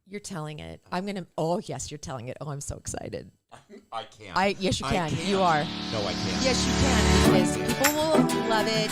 You're telling it. I'm going to. Oh, yes, you're telling it. Oh, I'm so excited. I can't. Yes, you can. You are. No, I can't. Yes, you can because people will love it.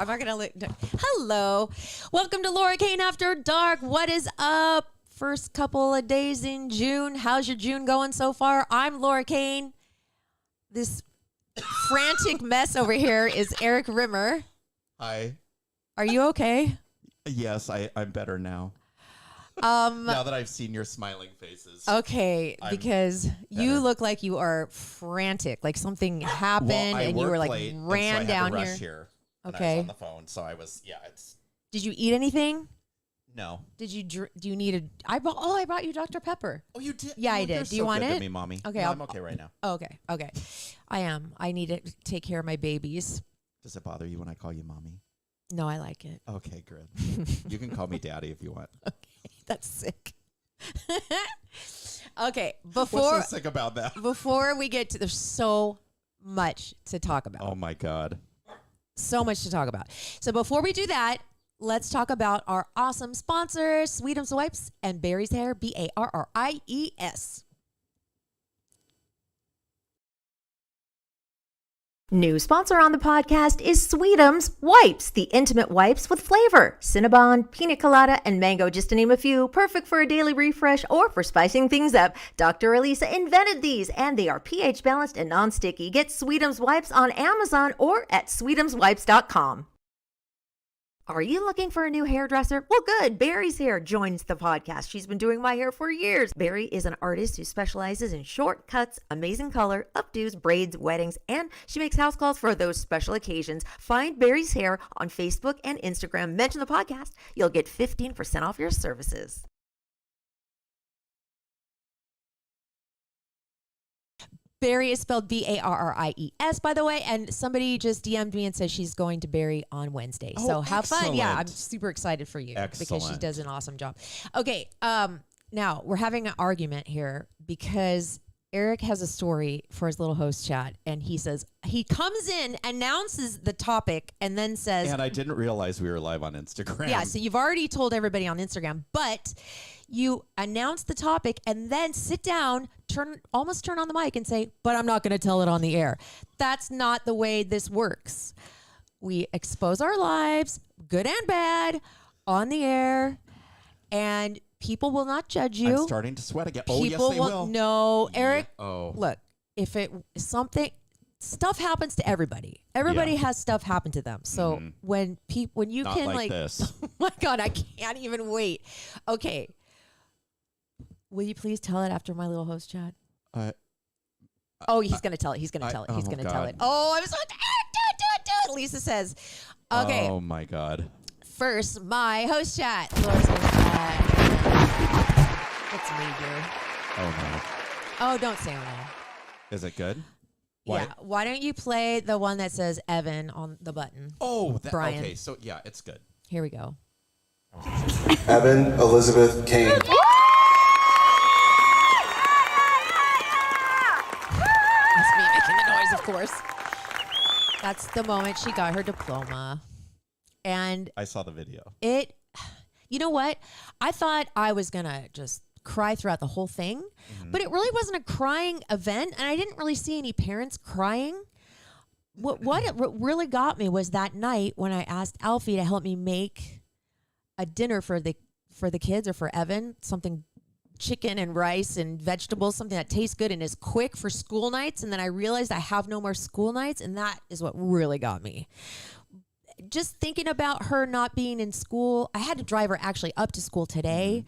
I'm not gonna look. Hello, welcome to Laura Kane After Dark. What is up? First couple of days in June. How's your June going so far? I'm Laura Kane. This frantic mess over here is Erik Rimmer. Hi. Are you okay? Yes, I'm better now. Now that I've seen your smiling faces. Okay, because you look like you are frantic, like something happened and you were like late, ran so I had down to rush here. Okay. I was on the phone, so I was, it's... Did you eat anything? No. Did you? Do you need a? I brought you Dr. Pepper. Oh, you did? Yeah, I did. Do you want it? To me, Mommy. Okay, no, I'm okay right now. Okay. I am. I need to take care of my babies. Does it bother you when I call you Mommy? No, I like it. Okay, good. You can call me Daddy if you want. Okay, that's sick. Okay, what's so sick about that? Before we get to, there's so much to talk about. Oh my God. So much to talk about. So before we do that, let's talk about our awesome sponsors, Sweetums Wipes and Barry's Hair, Barries. New sponsor on the podcast is Sweetums Wipes, the intimate wipes with flavor. Cinnabon, pina colada, and mango, just to name a few. Perfect for a daily refresh or for spicing things up. Dr. Elisa invented these, and they are pH balanced and non-sticky. Get Sweetums Wipes on Amazon or at sweetumswipes.com. Are you looking for a new hairdresser? Well, good. Barry's Hair joins the podcast. She's been doing my hair for years. Barry is an artist who specializes in short cuts, amazing color, updos, braids, weddings, and she makes house calls for those special occasions. Find Barry's Hair on Facebook and Instagram. Mention the podcast. You'll get 15% off your services. Barry is spelled Barries, by the way, and somebody just DM'd me and said she's going to Barry on Wednesday. So have fun. Yeah, I'm super excited for you because she does an awesome job. Okay, now we're having an argument here because Erik has a story for his little host chat, and he says he comes in, announces the topic, and then says... And I didn't realize we were live on Instagram. Yeah, so you've already told everybody on Instagram, but you announce the topic and then sit down, almost turn on the mic and say, but I'm not going to tell it on the air. That's not the way this works. We expose our lives, good and bad, on the air, and people will not judge you. I'm starting to sweat again. Oh, yes, they will. No, Erik, Oh. Look, if it stuff happens to everybody. Everybody has stuff happen to them. So when you not can like this. Oh my God, I can't even wait. Okay. Will you please tell it after my little host chat? He's going to tell it. He's going to tell it. He's going to tell it. Oh, I'm so do it. Lisa says, okay. Oh my God. First, my host chat. Laura's host chat. It's me, dear. Oh no. Oh, don't say no. Is it good? Yeah. Why don't you play the one that says Evan on the button? Oh, Brian. Okay. So yeah, it's good. Here we go. Evan Elizabeth Kane. That's me making the noise, of course. That's the moment she got her diploma. And I saw the video. You know what? I thought I was going to just cry throughout the whole thing, but it really wasn't a crying event, and I didn't really see any parents crying. What really got me was that night when I asked Alfie to help me make a dinner for the kids or for Evan, something chicken and rice and vegetables, something that tastes good and is quick for school nights, and then I realized I have no more school nights, and that is what really got me. just thinking about her not being in school. I had to drive her actually up to school today.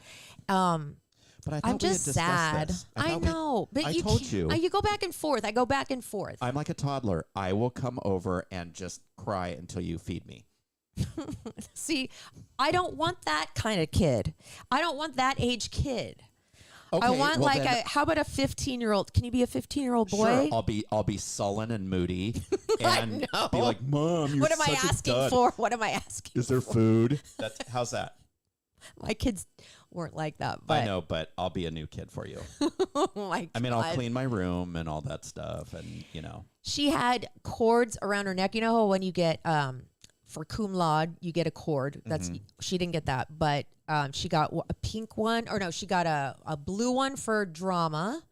But I thought I'm we just had discussed sad. this. I know, but I you told can't- you. You go back and forth. I go back and forth. I'm like a toddler. I will come over and just cry until you feed me. See, I don't want that kind of kid. I don't want that age kid. Okay, I want well then, how about a 15-year-old? Can you be a 15-year-old boy? Sure, I'll be sullen and moody and know. be like, Mom, you're What am I such a asking dud. for? What am I asking? Is there food? How's that? My kids weren't like that. But I know, but I'll be a new kid for you. Oh my God. I mean, I'll clean my room and all that stuff, and She had cords around her neck. You know how when you get for cum laude, you get a cord. That's she didn't get that, but she got a pink one, or no, she got a blue one for drama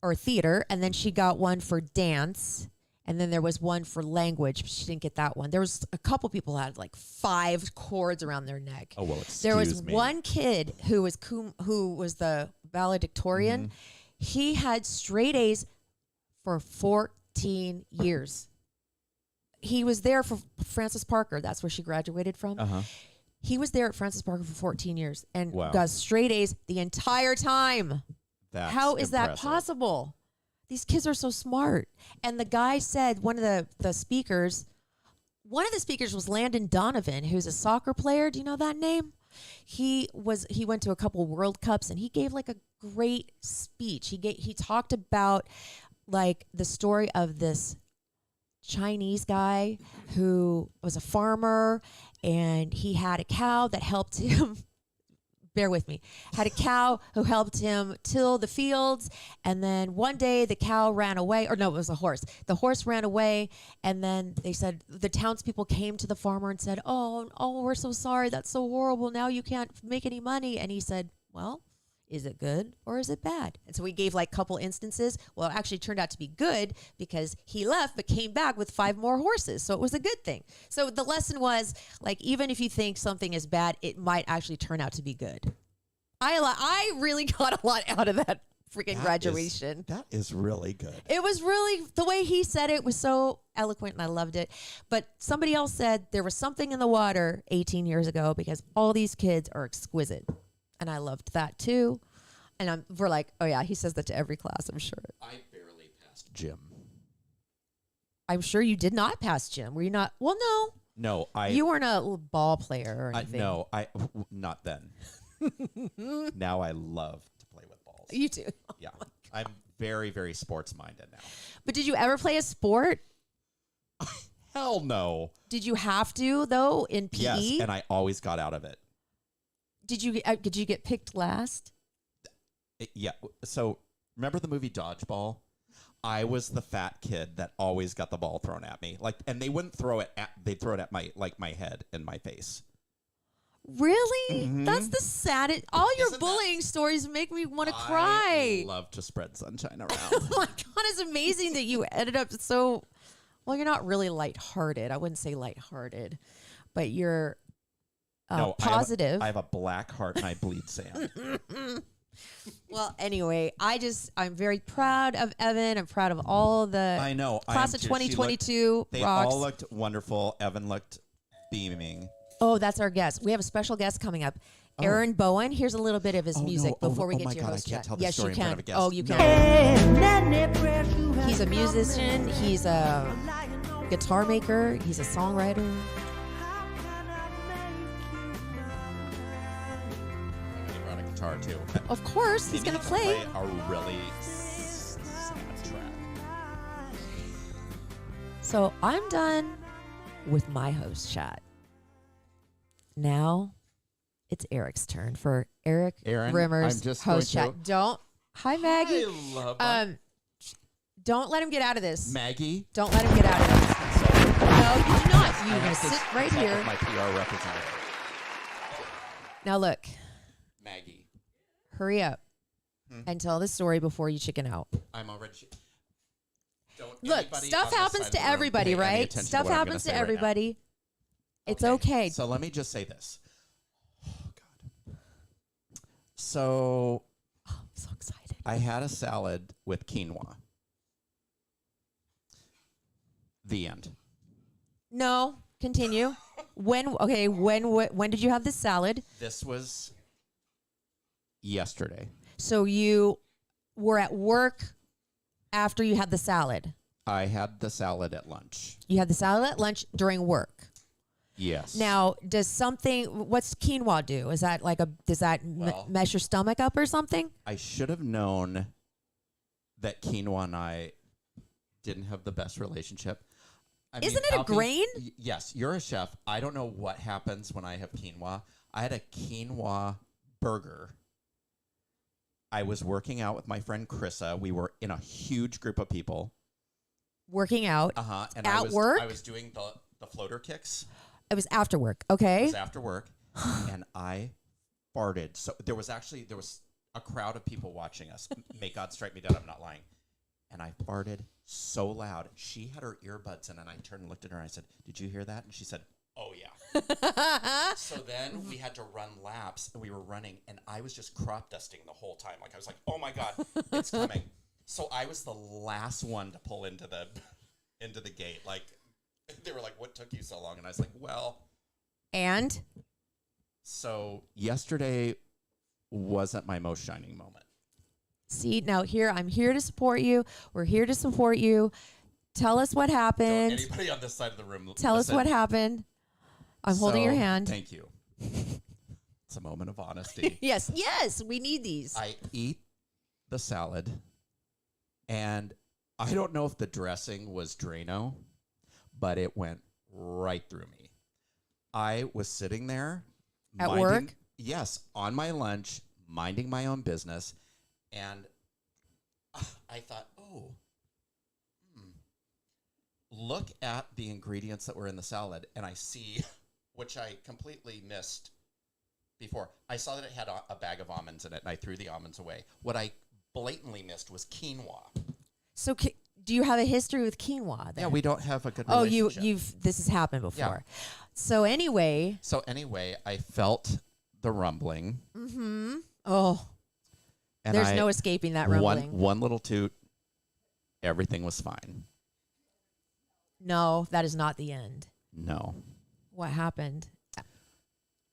or theater, and then she got one for dance, and then there was one for language. But she didn't get that one. There was a couple people had like 5 cords around their neck. Oh well, excuse There was me. one kid who was the valedictorian. He had straight A's for 14 years. He was there for Francis Parker. That's where she graduated from. He was there at Francis Parker for 14 years and got straight A's the entire time. That's How is that impressive. possible? These kids are so smart. And the guy said, one of the speakers was Landon Donovan, who's a soccer player. Do you know that name? He went to a couple World Cups and he gave like a great speech. He talked about like the story of this Chinese guy who was a farmer, and he had a cow that helped him bear with me, had a cow who helped him till the fields. And then one day the cow ran away, or no, it was a horse. The horse ran away. And then they said, the townspeople came to the farmer and said, oh, we're so sorry. That's so horrible. Now you can't make any money. And he said, well, is it good or is it bad? And so we gave like a couple instances. Well, it actually turned out to be good because he left but came back with 5 more horses. So it was a good thing. So the lesson was like, even if you think something is bad, it might actually turn out to be good. I really got a lot out of that freaking graduation. That is really good. It was really, the way he said it was so eloquent and I loved it. But somebody else said there was something in the water 18 years ago because all these kids are exquisite. And I loved that too. And we're like, oh yeah, he says that to every class, I'm sure. I barely passed gym. I'm sure you did not pass gym. Were you not? Well, no. No, You weren't a little ball player or anything. No, not then. Now I love to play with balls. You do. Yeah. I'm very, very sports minded now. But did you ever play a sport? Hell no. Did you have to, though, in PE? Yes, and I always got out of it. Did you get picked last? Yeah. So remember the movie Dodgeball? I was the fat kid that always got the ball thrown at me. Like, and they wouldn't throw it they'd throw it at my head and my face. Really? That's the saddest. All your bullying stories make me want to cry. I love to spread sunshine around. Oh my God, it's amazing that you ended up so, well, you're not really lighthearted. I wouldn't say lighthearted, but you're positive. I have a black heart and I bleed sand. Well, anyway, I'm very proud of Evan. I'm proud of all the I know. class of 2022. They rocks. all looked wonderful. Evan looked beaming. Oh, that's our guest. We have a special guest coming up. Aaron Bowen. Here's a little bit of his music before we get to your host chat. Yes, you can. Oh, you can. He's a musician. He's a guitar maker. He's a songwriter. He brought a guitar too. Of course, he's going to play. A really sad track. So I'm done with my host chat. Now it's Erik's turn for Erik Aaron, Rimmer's I'm just host going chat. Don't. Hi, Maggie. I love Don't let him get out of this. Maggie. Don't let him get out of this. No, you do not. You're going to sit right Consult here. with my PR representative. Now look, Maggie. hurry up and tell the story before you chicken out. I'm already. Don't Look, anybody stuff on this happens side to of the room everybody, pay any right? attention to Stuff what I'm happens gonna to say right now. everybody. It's okay. So let me just say this. Oh, God. So Oh, I'm so excited. I had a salad with quinoa. The end. No, continue. When did you have this salad? This was yesterday. So you were at work after you had the salad. I had the salad at lunch. You had the salad at lunch during work. Yes. Now, what's quinoa do? Is that does that mess your stomach up or something? I should have known that quinoa and I didn't have the best relationship. Isn't it a grain? Yes, you're a chef. I don't know what happens when I have quinoa. I had a quinoa burger. I was working out with my friend Krissa. We were in a huge group of people. Working out? And at work? I was doing the floater kicks. It was after work, okay? It was after work, and I farted. So there was a crowd of people watching us. May God strike me dead, I'm not lying. And I farted so loud. She had her earbuds in, and I turned and looked at her, and I said, "Did you hear that?" And she said, "Oh, yeah." So then we had to run laps, and we were running, and I was just crop dusting the whole time. Like, I was like, "Oh, my God, it's coming." So I was the last one to pull into the gate. Like, they were like, "What took you so long?" And I was like, "Well." And? So yesterday wasn't my most shining moment. See, now I'm here to support you. We're here to support you. Tell us what happened. So anybody on this side of the room, Tell us what happened. I'm holding your hand. Thank you. It's a moment of honesty. Yes, we need these. I eat the salad, and I don't know if the dressing was Drano, but it went right through me. I was sitting there. At work? Yes, on my lunch, minding my own business, and I thought, look at the ingredients that were in the salad, and I see, which I completely missed before. I saw that it had a bag of almonds in it, and I threw the almonds away. What I blatantly missed was quinoa. So do you have a history with quinoa then? Yeah, we don't have a good relationship. This has happened before. Yeah. So anyway, I felt the rumbling. Mm-hmm. Oh. And there's no escaping that rumbling. One little toot, everything was fine. No, that is not the end. No. What happened?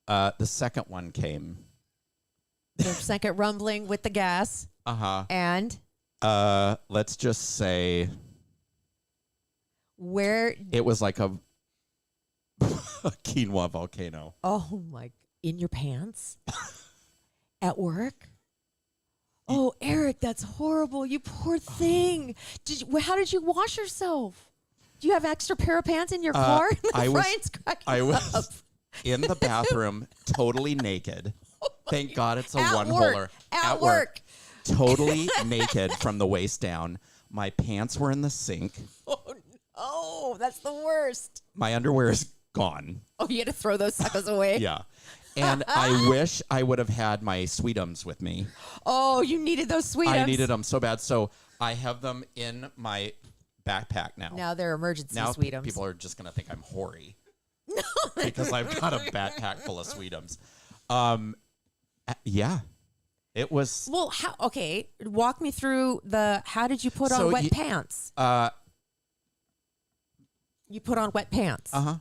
The second one came. The second rumbling with the gas. Uh-huh. And? Let's just say where it was like a quinoa volcano. Oh my! In your pants? At work? Oh, Eric, that's horrible. You poor thing. How did you wash yourself? Do you have extra pair of pants in your car? I was up. In the bathroom, totally naked. Thank God it's a one-holer. At work. Totally naked from the waist down. My pants were in the sink. Oh, no. That's the worst. My underwear is gone. Oh, you had to throw those suckers away? Yeah. And I wish I would have had my Sweetums with me. Oh, you needed those Sweetums. I needed them so bad. So I have them in my backpack now. Now they're emergency Sweetums. People are just going to think I'm hoary. No, because I've got a backpack full of Sweetums. Yeah. It was... Well, okay. Walk me through how did you put on wet pants? You put on wet pants. Uh-huh.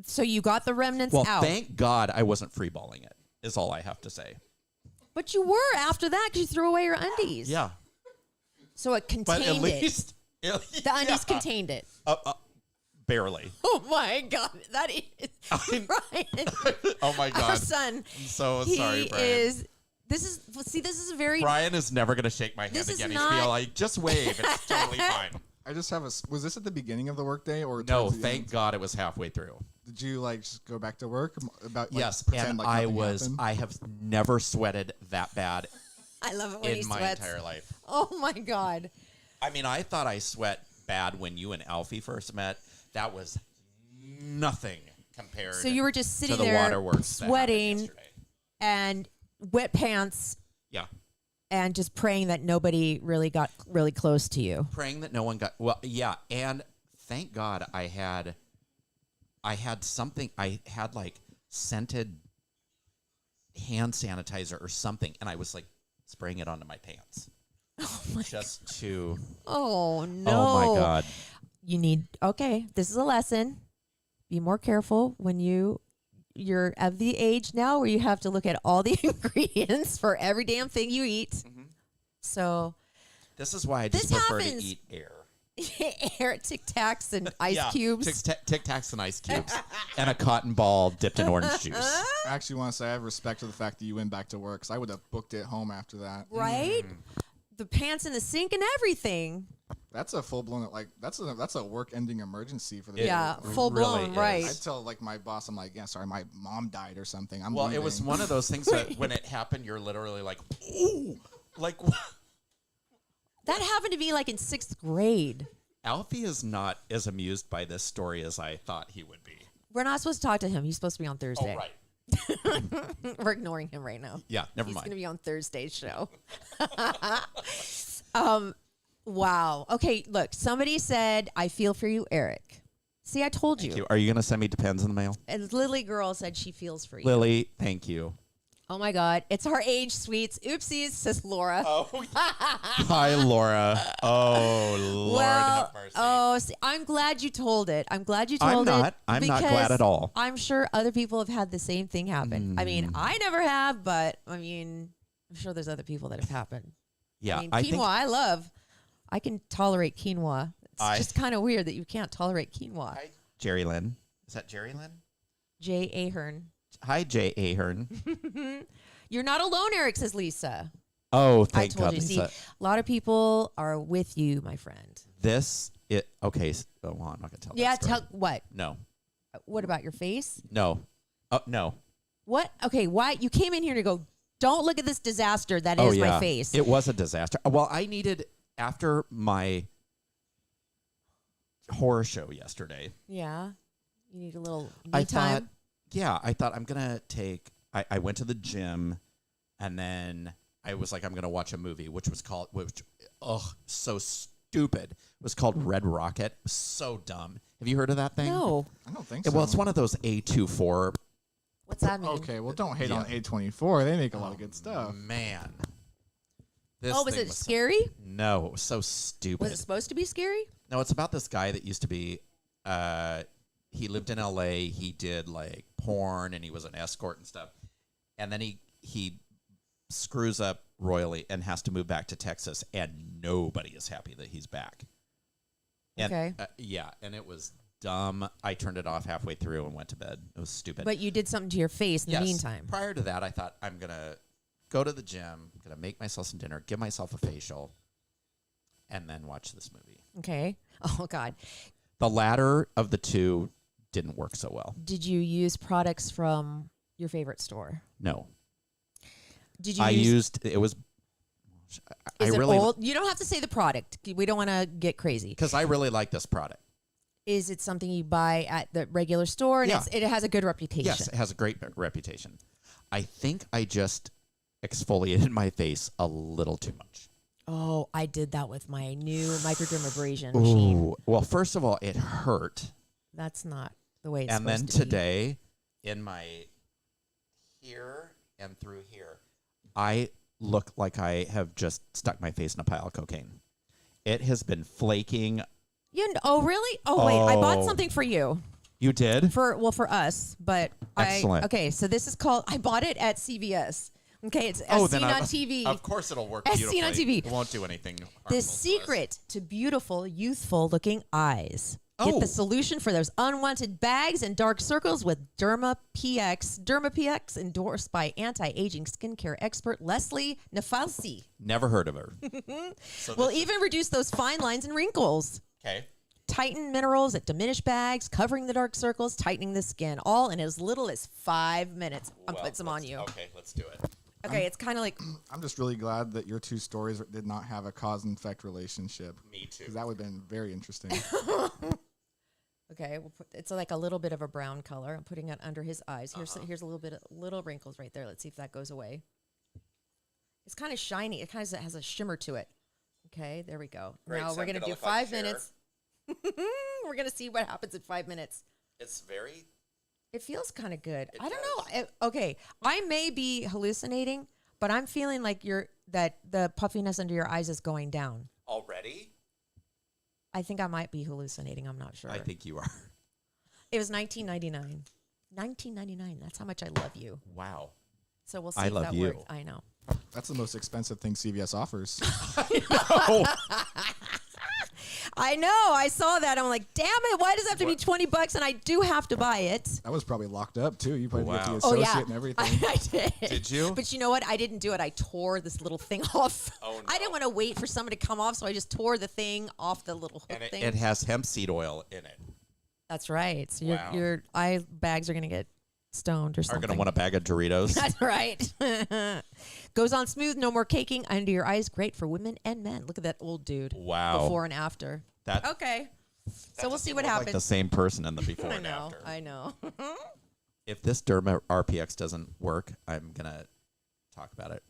So you got the remnants out. Well, thank God I wasn't freeballing it, is all I have to say. But you were after that because you threw away your undies. Yeah. So it contained but at least, the undies contained it. Barely. Oh, my God. That is... Brian. Oh, my God. Our son. I'm so sorry, Brian. This is very... Brian is never going to shake my hand again. He's like, just wave. It's totally fine. I just have was this at the beginning of the workday or no? Thank God it was halfway through. Did you just go back to work? Yes, and I have never sweated that bad. I love it when in my entire life. Oh my God! I mean, I thought I sweat bad when you and Alfie first met. That was nothing compared. So you were just sitting to the there waterworks sweating and wet pants. Yeah. And just praying that nobody really got really close to you. Praying that no one got... Well, yeah. And thank God I had something... I had, like, scented hand sanitizer or something. And I was, like, spraying it onto my pants. Oh, my Just God. To... Oh, no. Oh, my God. You need... Okay, this is a lesson. be more careful when you're of the age now where you have to look at all the ingredients for every damn thing you eat. Mm-hmm. So This is why I just This prefer happens. to eat air. air Tic Tacs and ice cubes. Tic Tacs and ice cubes, and a cotton ball dipped in orange juice. I actually want to say I have respect for the fact that you went back to work, because I would have booked it home after that. Right? The pants in the sink and everything. That's a full blown that's a work ending emergency for the Yeah, people. full blown, really right. is. I tell like my boss, I'm like, yeah, sorry, my mom died or something. I'm Well, leaving. it was one of those things that when it happened, you're literally like, ooh, like. That happened to me like in 6th grade. Alfie is not as amused by this story as I thought he would be. We're not supposed to talk to him. He's supposed to be on Thursday. Oh, right. We're ignoring him right now. Yeah, never He's mind. going to be on Thursday's show. Wow. Okay, look, somebody said, I feel for you, Eric. See, I told Thank you. you. Are you going to send me Depends in the mail? And Lily Girl said she feels for you. Lily, thank you. Oh my God. It's our age, sweets. Oopsies, says Laura. Oh, hi, Laura. Oh, Lord have mercy. Oh, see, I'm glad you told it. I'm glad you told it. I'm not glad because at all. I'm sure other people have had the same thing happen. I mean, I never have, but I mean, I'm sure there's other people that have happened. Yeah, I mean, I quinoa, think I love. I can tolerate quinoa. It's I- just kind of weird that you can't tolerate quinoa. Hi, Jerry Lynn. Is that Jerry Lynn? Jay Ahern. Hi, Jay Ahern. You're not alone, Eric, says Lisa. Oh, I thank told God, you. See, Lisa. a lot of people are with you, my friend. Okay. Oh, well, I'm not going to tell Yeah, that story. tell what? No. What about your face? No. No. What? Okay, why? You came in here to go, don't look at this disaster that is my face. It was a disaster. Well, I needed, after my horror show yesterday, Yeah. You need a little me I time. thought I'm going to take, I went to the gym, and then I was like, I'm going to watch a movie, so stupid. It was called Red Rocket. It was so dumb. Have you heard of that thing? No. I don't think Yeah, so. well, it's one of those A24. What's that mean? Okay, well, don't hate Yeah. on A24. They make a lot of good stuff. Man. This Oh, was thing it scary? No, it was so stupid. Was it supposed to be scary? No, it's about this guy that used to be, he lived in LA. He did like porn and he was an escort and stuff. And then he screws up royally and has to move back to Texas, and nobody is happy that he's back. And, Okay. And it was dumb. I turned it off halfway through and went to bed. It was stupid. But you did something to your face in the meantime. Prior to that, I thought I'm going to go to the gym, I'm going to make myself some dinner, give myself a facial, and then watch this movie. Okay. Oh, God. The latter of the two didn't work so well. Did you use products from your favorite store? No. Did you I use... used, it was, I Is it really, old? You don't have to say the product. We don't want to get crazy. because I really like this product. Is it something you buy at the regular store? And Yeah. it has a good reputation. Yes, it has a great reputation. I think I just exfoliated my face a little too much. Oh, I did that with my new microdermabrasion machine. Ooh. Well, first of all, it hurt. That's not the way it's And then supposed to be. today, in my here and through here, I look like I have just stuck my face in a pile of cocaine. It has been flaking. Oh, really? Oh, wait. I bought Oh. something for you. You did? For us, but Excellent. okay, so this is called, I bought it at CVS. Okay, it's Oh, as then seen I- on TV. Of course it'll work As beautifully. seen on TV. It won't do anything harmful The to us. secret to beautiful, youthful looking eyes. Get Oh. the solution for those unwanted bags and dark circles with Derma PX. Derma PX endorsed by anti-aging skincare expert Leslie Nafalsi. Never heard of her. So Will even reduce those fine lines and wrinkles. okay. Tighten minerals that diminish bags, covering the dark circles, tightening the skin, all in as little as 5 minutes. I'll Well, put some on you. Okay, let's do it. Okay, it's kind of like, I'm just really glad that your two stories did not have a cause and effect relationship. Me too. Because that would have been very interesting. okay, it's like a little bit of a brown color. I'm putting it under his eyes. Here's a little bit of little wrinkles right there. Let's see if that goes away. It's kind of shiny. It kind of has a shimmer to it. Okay, there we go. Great, now so we're I'm going to gonna do look like 5 Cher. minutes. We're going to see what happens in 5 minutes. It's very. It feels kind of good. It I don't does. know. Okay, I may be hallucinating, but I'm feeling like that the puffiness under your eyes is going down. Already? I think I might be hallucinating. I'm not sure. I think you are. It was 1999. 1999. That's how much I love you. Wow. So we'll see I if love that you. works. I know. That's the most expensive thing CVS offers. Oh, I know. I saw that. I'm like, damn it. Why does it have to be $20 and I do have to buy it? That was probably locked up too. You probably get the Wow. associate and everything. I did. Did you? But you know what? I didn't do it. I tore this little thing off. Oh, no. I didn't want to wait for someone to come off, so I just tore the thing off the little hook and thing. it has hemp seed oil in it. That's right. So Wow. your eye bags are going to get stoned or Are something. going to want a bag of Doritos. That's right. Goes on smooth, no more caking under your eyes. Great for women and men. Look at that old dude. Wow. Before and after. That Okay. So we'll just see look what like happens. the same person in the before I and know. after. I know. If this Derma RPX doesn't work, I'm going to talk about it.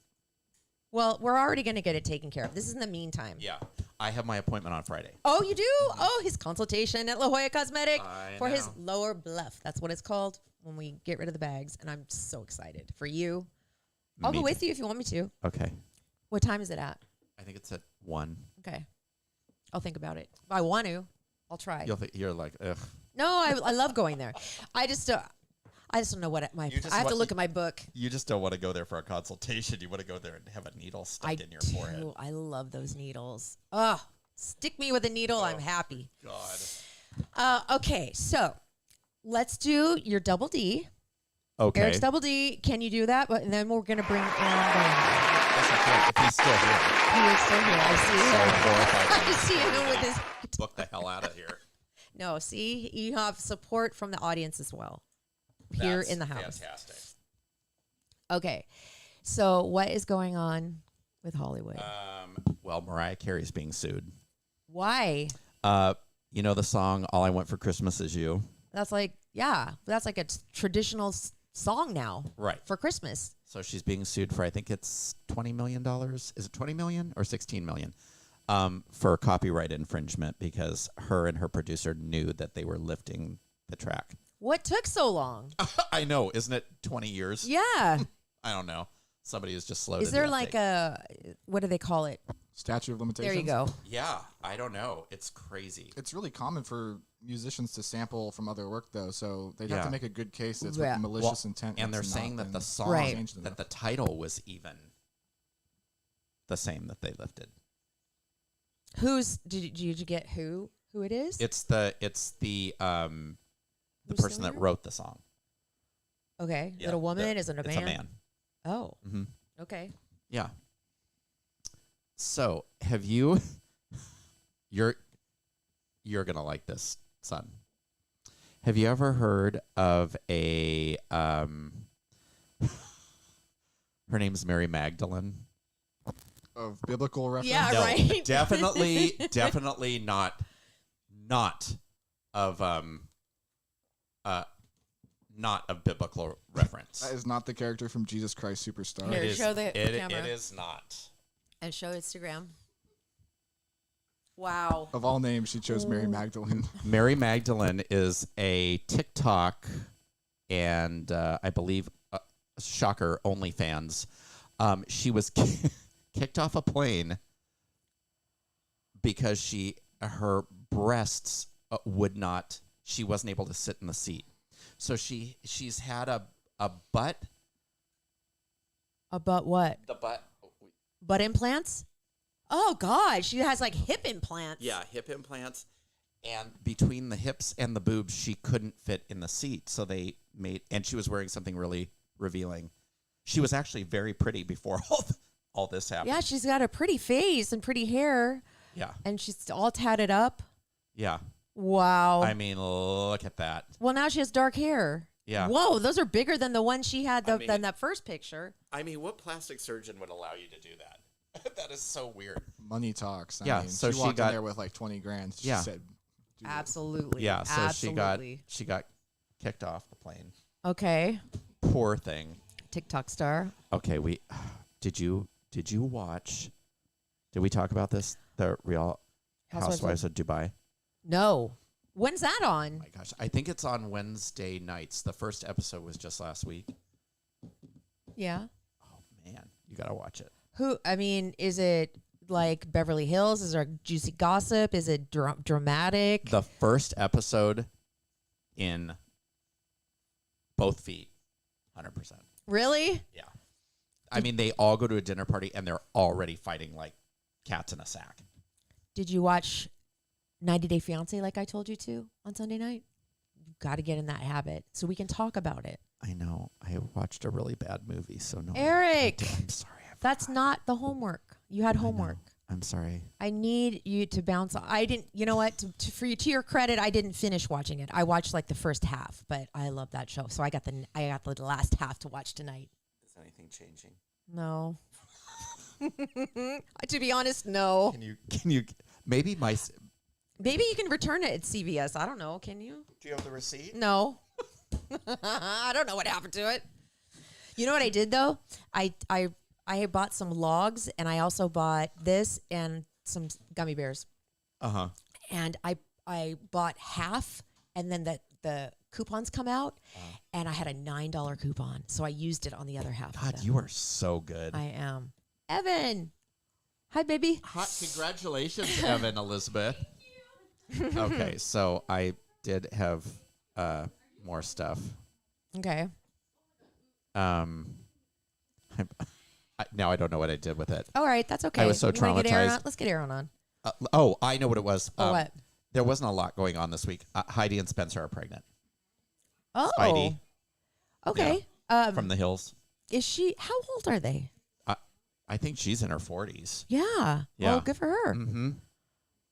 Well, we're already going to get it taken care of. This is in the meantime. Yeah. I have my appointment on Friday. Oh, you do? Oh, his consultation at La Jolla Cosmetic I for his know. lower bluff. That's what it's called when we get rid of the bags. And I'm so excited for you. I'll Me go too. with you if you want me to. Okay. What time is it at? I think it's at 1. Okay. I'll think about it. If I want to, I'll try. You're like, ugh. No, I love going there. I just don't know what I have to look at my book. You just don't want to go there for a consultation. You want to go there and have a needle stuck I in your do. forehead. I love those needles. Oh, stick me with a needle. I'm happy. God. Okay, so let's do your double D. Okay. Eric's double D. Can you do that? But and then we're gonna bring Aaron Bowen. Yes, I can, if he's still here. He is still here. I see So him. horrified. I see him with his. Book the hell out of here. No, see, you have support from the audience as well here That's in the house. Fantastic. Okay, so what is going on with Hollywood? Well, Mariah Carey's being sued. Why? You know the song "All I Want for Christmas Is You"? That's like, yeah, that's like a traditional song now, Right. for Christmas. So she's being sued for, I think it's $20 million. Is it $20 million or $16 million? For copyright infringement because her and her producer knew that they were lifting the track. What took so long? I know, isn't it 20 years? Yeah. I don't know. Somebody is just slow. Is to there the like uptake. what do they call it? Statute of limitations. There you go. Yeah, I don't know. It's crazy. It's really common for musicians to sample from other work, though, so they'd have Yeah. to make a good case that's Yeah. with malicious intent. And they're It's saying not, that the then song, Right. changed enough. that the title was even the same that they lifted. Did you get who it is? It's the Who's person that singing? wrote the song. Okay. Yeah, Is it a woman? Is it a it's man? a man. Oh. Mm-hmm. Okay. Yeah. So, have you? You're gonna like this, son. Have you ever heard of a? Her name's Mary Magdalene. Of biblical reference. Yeah, No, right. definitely not of not of biblical reference. That is not the character from Jesus Christ Superstar. Here, It is- show the it- camera. It is not. And show Instagram. Wow. Of all names, she chose Mary Ooh. Magdalene. Mary Magdalene is a TikTok and I believe, shocker, OnlyFans. She was kicked off a plane because her breasts she wasn't able to sit in the seat. So she's had a butt. About what? The butt. Butt implants? Oh God, she has like hip implants. Yeah, hip implants. And between the hips and the boobs, she couldn't fit in the seat. So and she was wearing something really revealing. She was actually very pretty before all this happened. Yeah, she's got a pretty face and pretty hair, Yeah. and she's all tatted up. Yeah. Wow. I mean, look at that. Well, now she has dark hair. Yeah. Whoa, those are bigger than the one she had I mean- than that first picture. I mean, what plastic surgeon would allow you to do that? That is so weird. Money talks. I Yeah, mean, so she she walked got- in there with like 20 grand. She Yeah. said, "Do it." Absolutely. Yeah. So Absolutely. she got kicked off the plane. Okay. Poor thing. TikTok star. Okay. Did you watch? Did we talk about this? The Real Housewives of Dubai. No. When's that on? Oh my gosh, I think it's on Wednesday nights. The first episode was just last week. Yeah. Oh man, you gotta watch it. Is it like Beverly Hills? Is there juicy gossip? Is it dramatic? The first episode in both feet, 100%. Really? Yeah. I mean, they all go to a dinner party and they're already fighting like cats in a sack. Did you watch 90 Day Fiancé like I told you to on Sunday night? You've got to get in that habit so we can talk about it. I know. I watched a really bad movie, so no. Eric, I'm sorry. that's not the homework. You had homework. I'm sorry. I need you to bounce. I didn't. You know what? To your credit, I didn't finish watching it. I watched like the first half, but I love that show, so I got the last half to watch tonight. Is anything changing? No. To be honest, no. Can you? Maybe Maybe you can return it at CVS. I don't know. Can you? Do you have the receipt? No. I don't know what happened to it. You know what I did though? I bought some logs and I also bought this and some gummy bears. Uh-huh. And I bought half and then the coupons come out and I had a $9 coupon. So I used it on the other half. God, you are so good. I am. Evan. Hi, baby. Hi, congratulations, Evan Elizabeth. Okay, so I did have more stuff. Okay. Now I don't know what I did with it. All right, that's okay. I was so You wanna get Aaron traumatized. on? Let's get Aaron on. I know what it was. What? There wasn't a lot going on this week. Heidi and Spencer are pregnant. Oh. Heidi. Okay. From the hills. Is she? How old are they? I think she's in her 40s. Yeah. Yeah. Oh, good for her. Mm-hmm.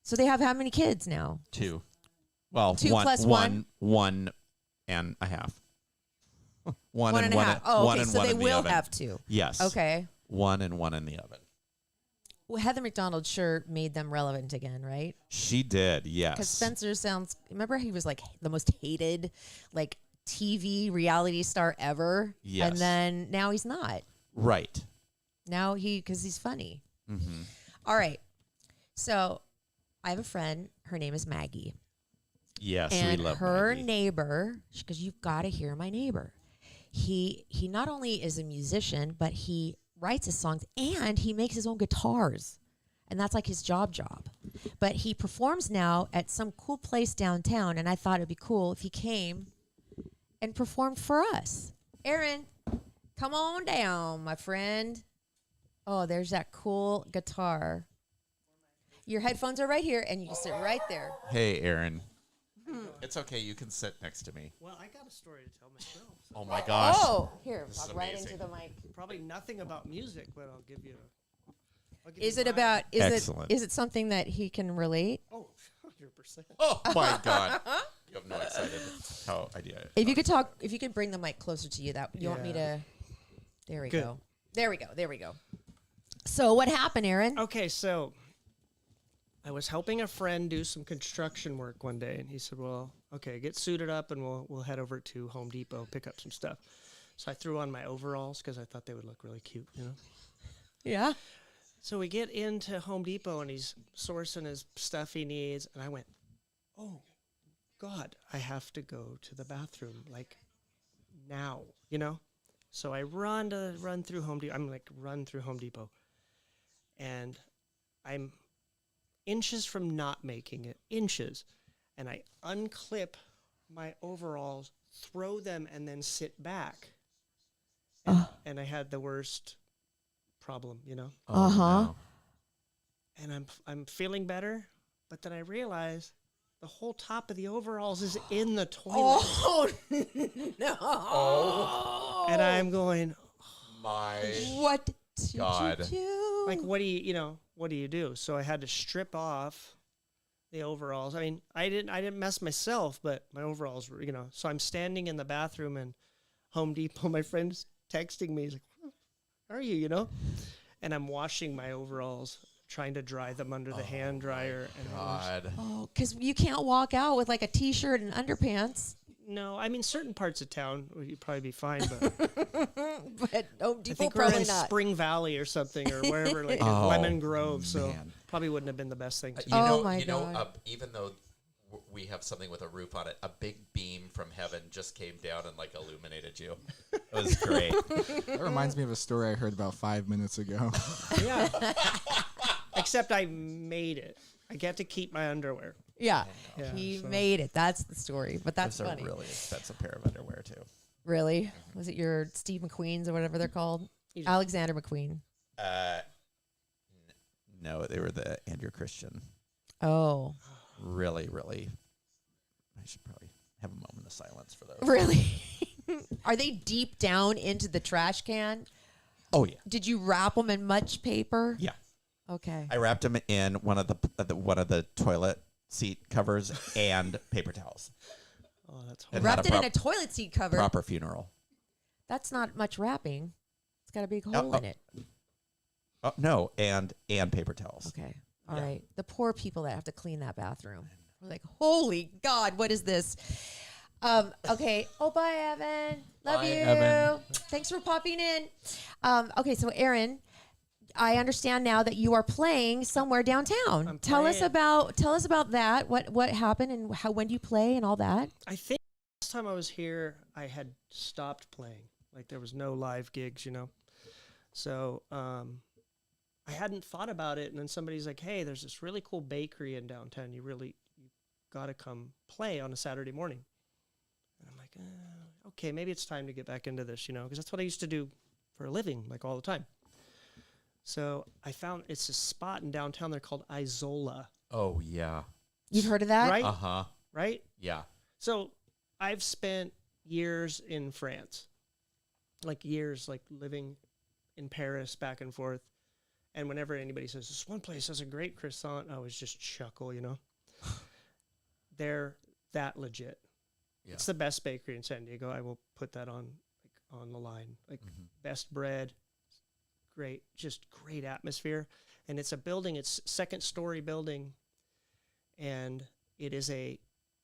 So they have how many kids now? 2. Well, 2 plus one and a half. One and a half. Oh, one okay. and So one they in the will oven. have 2. Yes. Okay. 1 and 1 in the oven. Well, Heather McDonald sure made them relevant again, right? She did, yes. Because Spencer sounds. Remember, he was like the most hated, like TV reality star ever. Yes. And then now he's not. Right. Now because he's funny. Mm-hmm. All right. So I have a friend. Her name is Maggie. Yes, and we love her Maggie. neighbor, because you've got to hear my neighbor. He not only is a musician, but he writes his songs and he makes his own guitars. And that's like his job. But he performs now at some cool place downtown, and I thought it'd be cool if he came and performed for us. Aaron, come on down, my friend. Oh, there's that cool guitar. Your headphones are right here, and you can sit right there. Hey, Aaron. It's okay. You can sit next to me. Well, I got a story to tell myself. Oh, my gosh. Oh, here, This is talk right amazing. into the mic. Probably nothing about music, but I'll give you. Is it about? Is Excellent. it something that he can relate? Oh, 100%. Oh, my God. You have no idea. If you could bring the mic closer to you, that you want me to. There we Good. go. There we go. So what happened, Aaron? Okay, so I was helping a friend do some construction work one day, and he said, "Well, okay, get suited up, and we'll head over to Home Depot, pick up some stuff." So I threw on my overalls because I thought they would look really cute, you know. Yeah. So we get into Home Depot, and he's sourcing his stuff he needs, and I went, "Oh, God, I have to go to the bathroom, like, now, you know?" So I run through Home Depot. Run through Home Depot. And I'm inches from not making it, inches. And I unclip my overalls, throw them, and then sit back. And I had the worst problem, you know? Oh, no. And I'm feeling better, but then I realize the whole top of the overalls is in the toilet. Oh no! And I'm going, My What did God. you do? like, what do you do? So I had to strip off the overalls. I mean, I didn't mess myself, but my overalls were, you know. So I'm standing in the bathroom in Home Depot. My friend's texting me. He's like, "Where are you?" You know, and I'm washing my overalls, trying to dry them under the hand dryer. And God. Oh, because you can't walk out with like a t-shirt and underpants. no, I mean, certain parts of town you'd probably be fine, but But Home I Depot think we're probably in not. Spring Valley or something, or wherever, like in Oh, Lemon Grove. So man. probably wouldn't have been the best thing to do. Oh, my God. Even though we have something with a roof on it, a big beam from heaven just came down and like illuminated you. It was great. That reminds me of a story I heard about 5 minutes ago. Yeah. Except I made it. I get to keep my underwear. Yeah. Yeah, He so- made it. That's the story. But that's Those are funny. a really expensive pair of underwear too. Really? Was it your Steve McQueen's or whatever they're called? You just- Alexander McQueen. No, they were the Andrew Christian. Oh. Really, really. I should probably have a moment of silence for those. Really? Are they deep down into the trash can? Oh yeah, Did you wrap them in much paper? yeah. Okay. I wrapped them in one of the toilet seat covers and paper towels. Oh, that's And Wrapped had it in a toilet seat cover. proper funeral. That's not much wrapping. It's got a big hole in it. Oh no, and paper towels. Okay. All Yeah. right. The poor people that have to clean that bathroom. We're like, holy God, what is this? Okay. Oh, bye, Evan. Love Bye, you. Evan. Thanks for popping in. Okay, so Aaron, I understand now that you are playing somewhere downtown. I'm Tell us playing. about that. What happened and when do you play and all that? I think last time I was here, I had stopped playing. Like there was no live gigs, you know. So I hadn't thought about it, and then somebody's like, "Hey, there's this really cool bakery in downtown. You got to come play on a Saturday morning." And I'm like, "Okay, maybe it's time to get back into this, you know, because that's what I used to do for a living, like all the time." So I found it's a spot in downtown. They're called Isola, Oh yeah. You've heard of that? right? Uh-huh. Right. Yeah. So I've spent years in France, like years, like living in Paris back and forth. And whenever anybody says, this one place has a great croissant, I always just chuckle, you know. They're that legit. Yeah. It's the best bakery in San Diego. I will put that on the line. Like best bread, just great atmosphere. And it's a building, it's second story building. And it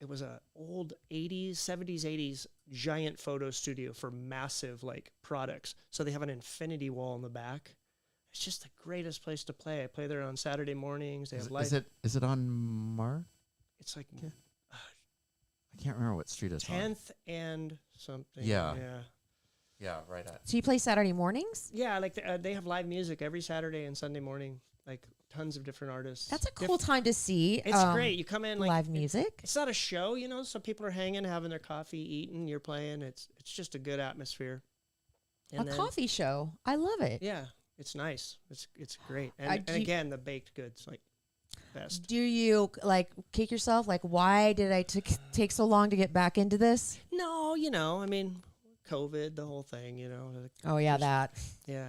was a old 80s, 70s, 80s giant photo studio for massive like products. So they have an infinity wall in the back. It's just the greatest place to play. I play there on Saturday mornings. They have live. Is it on Mar? It's like I can't remember what street it's on. 10th and something. Yeah. Yeah. Yeah, right at. So you play Saturday mornings? Yeah, like they have live music every Saturday and Sunday morning. Like tons of different artists. That's a cool time to see. It's great. You come in like live music. It's not a show, you know. So people are hanging, having their coffee, eating. You're playing. It's just a good atmosphere. A coffee show. I love it. Yeah, it's nice. It's great. I And do- again, the baked goods like best. Do you like kick yourself? Like, why did I take so long to get back into this? No, you know, I mean, COVID, the whole thing, you know. Oh yeah, that. Yeah,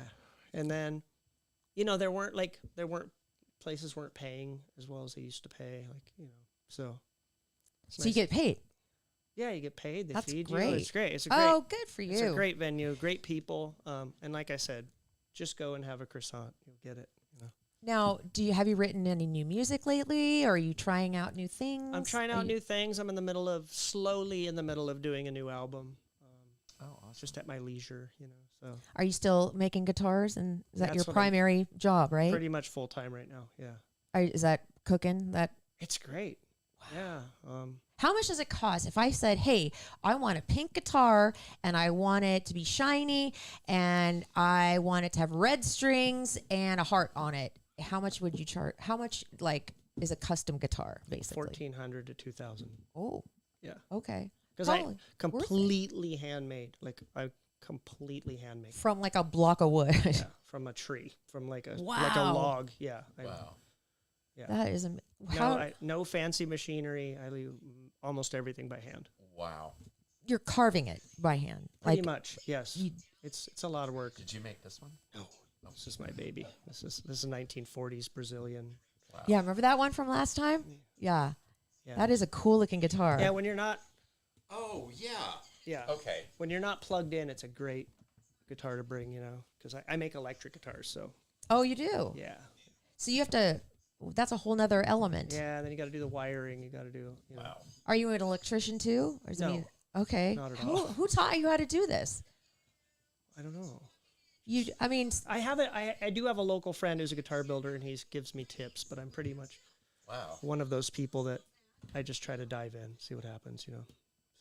and then, you know, places weren't paying as well as they used to pay, like, you know, so. it's So you nice. get paid. Yeah, you get paid. They That's feed great. you. It's great. It's a Oh, good for you. It's a great venue, great people, and like I said, just go and have a croissant. You'll get it. You know. Now, have you written any new music lately? Or are you trying out new things? I'm trying Are out you- new things. I'm slowly in the middle of doing a new album. Just at my leisure, you know. So Are you still making guitars? And is that That's your what I'm- primary job, right? pretty much full time right now. Yeah, Is that cooking? That it's great. Yeah. How much does it cost? If I said, "Hey, I want a pink guitar and I want it to be shiny and I want it to have red strings and a heart on it," how much would you charge? How much is a custom guitar basically? 1,400 to 2,000. Oh, Yeah, okay. because Totally. I completely handmade. Like I completely handmade. From like a block of wood. Yeah, from a tree, from like a Wow. log. Yeah. Yeah. That is No fancy machinery. I do almost everything by hand. Wow. you're carving it by hand. Pretty much, yes. you- It's a lot of work. Did you make this one? No, this is my baby. This is 1940s Brazilian. Yeah, remember that one from last time? Yeah. Yeah. That is a cool looking guitar. Yeah, when you're not. Oh yeah. Yeah. Okay. When you're not plugged in, it's a great guitar to bring. You know, because I make electric guitars. So Oh, you do? yeah. So you have to, that's a whole nother element. Yeah. Then you got to do the wiring. You got to do. You know. Wow. Are you an electrician too? Or is No. Okay. Not at all. Who taught you how to do this? I don't know. I mean, I do have a local friend who's a guitar builder, and he gives me tips. But I'm pretty much Wow. one of those people that I just try to dive in, see what happens. You know.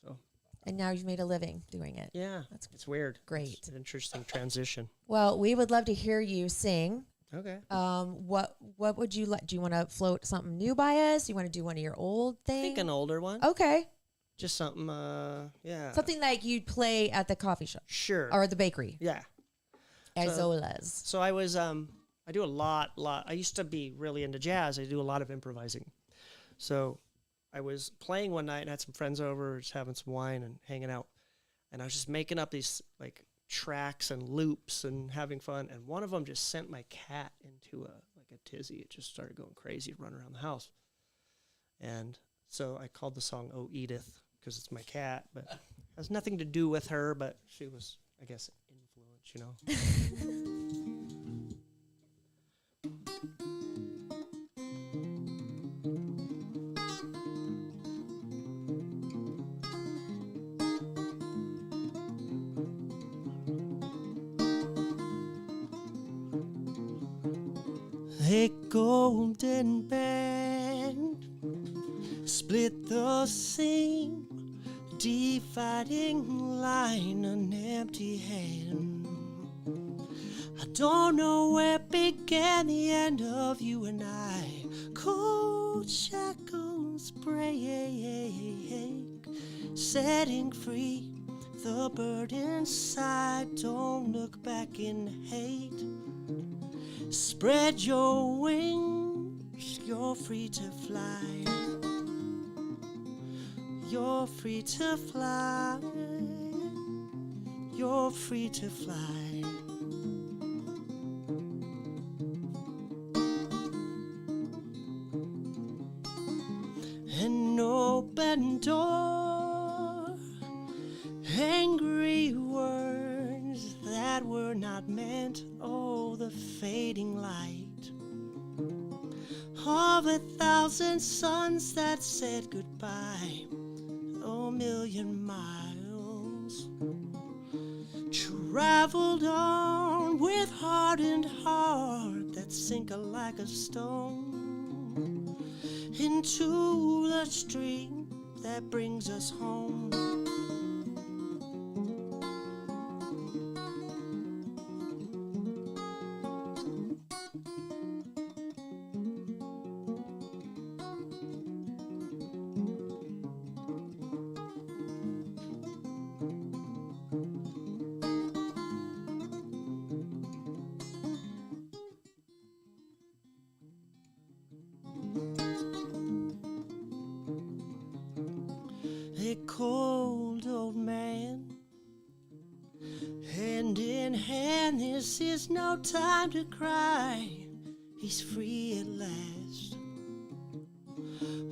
So and now you've made a living doing it. yeah, That's it's weird. great. It's an interesting transition. Well, we would love to hear you sing Okay. What would you like? Do you want to float something new by us? You want to do one of your old I think things? an older one. Okay. Just something, yeah. Something like you'd play at the coffee shop Sure. or the bakery. Yeah. Azola's. So I was, I do a lot. I used to be really into jazz. I do a lot of improvising. So I was playing one night and had some friends over, just having some wine and hanging out. And I was just making up these like tracks and loops and having fun. And one of them just sent my cat into a tizzy. It just started going crazy, run around the house. And so I called the song "Oh Edith" because it's my cat, but it has nothing to do with her. But she was, I guess, influence, you know. A golden band split the seam, dividing line, an empty hand. I don't know where began the end of you and I. Cold shackles break, setting free the bird inside. Don't look back in hate. Spread your wings, you're free to fly. You're free to fly. You're free to fly. An open door, angry words that were not meant. Oh, the fading light of 1,000 suns that said goodbye. Oh, 1,000,000 miles traveled on with hardened heart that sink like a stone into the stream that brings us home. A cold old man, hand in hand, this is no time to cry. He's free at last.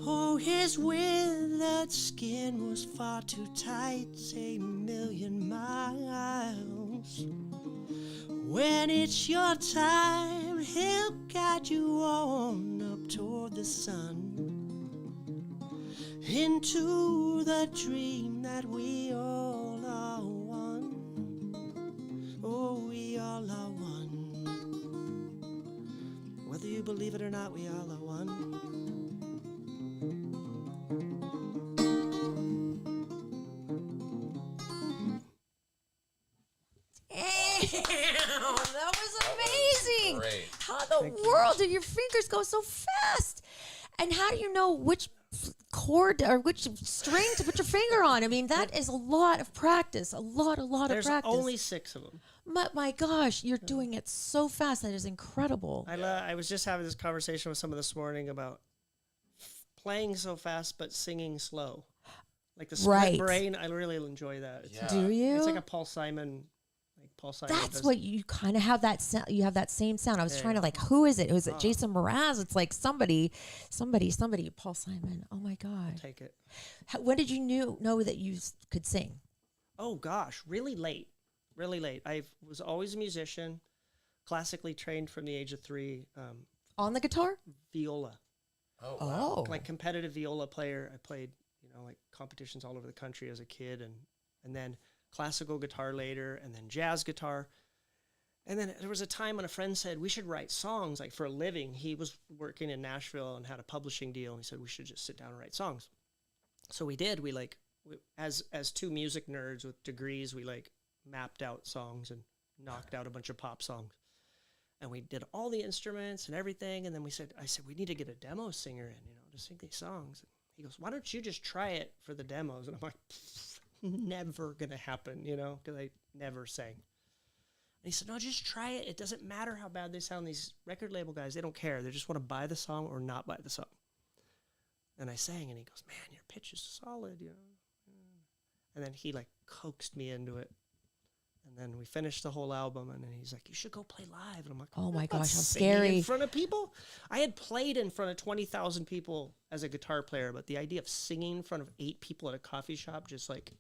Oh, his withered skin was far too tight, 1,000,000 miles. When it's your time, he'll guide you on up toward the sun, into the dream that we all are one. Oh, we all are one. Whether you believe it or not, we all are one. Damn, that was amazing. great. How in the world did your fingers go so fast? And how do you know which chord or which string to put your finger on? I mean, that is a lot of practice. A lot of There's practice. only 6 of them. My gosh, you're doing it so fast. That is incredible. I was just having this conversation with someone this morning about playing so fast but singing slow. Like the split Right. brain, I really enjoy that. It's, Yeah. Do you? it's like a Paul Simon. That's does. what you kind of have that sound. You have that same sound. I was Yeah, trying to yeah. like, who is it? Who is it? Jason Mraz? It's like somebody. Paul Simon. Oh my God. Take it. When did you know that you could sing? Oh gosh, really late. I was always a musician, classically trained from the age of 3. On the guitar? Viola, Oh, wow. Oh. like competitive viola player. I played, like competitions all over the country as a kid, and then classical guitar later, and then jazz guitar. And then there was a time when a friend said we should write songs like for a living. He was working in Nashville and had a publishing deal, and he said we should just sit down and write songs. So we did. We as 2 music nerds with degrees, we mapped out songs and knocked out a bunch of pop songs. And we did all the instruments and everything. And then I said, we need to get a demo singer in, to sing these songs. And he goes, why don't you just try it for the demos? And I'm like, never going to happen, because I never sang. And he said, no, just try it. It doesn't matter how bad they sound. These record label guys, they don't care. They just want to buy the song or not buy the song. And I sang, and he goes, man, your pitch is solid, And then he like coaxed me into it. And then we finished the whole album, and then he's like, you should go play live. And I'm like, Oh my I'm not gosh, how singing scary. in front of people? I had played in front of 20,000 people as a guitar player, but the idea of singing in front of 8 people at a coffee shop just like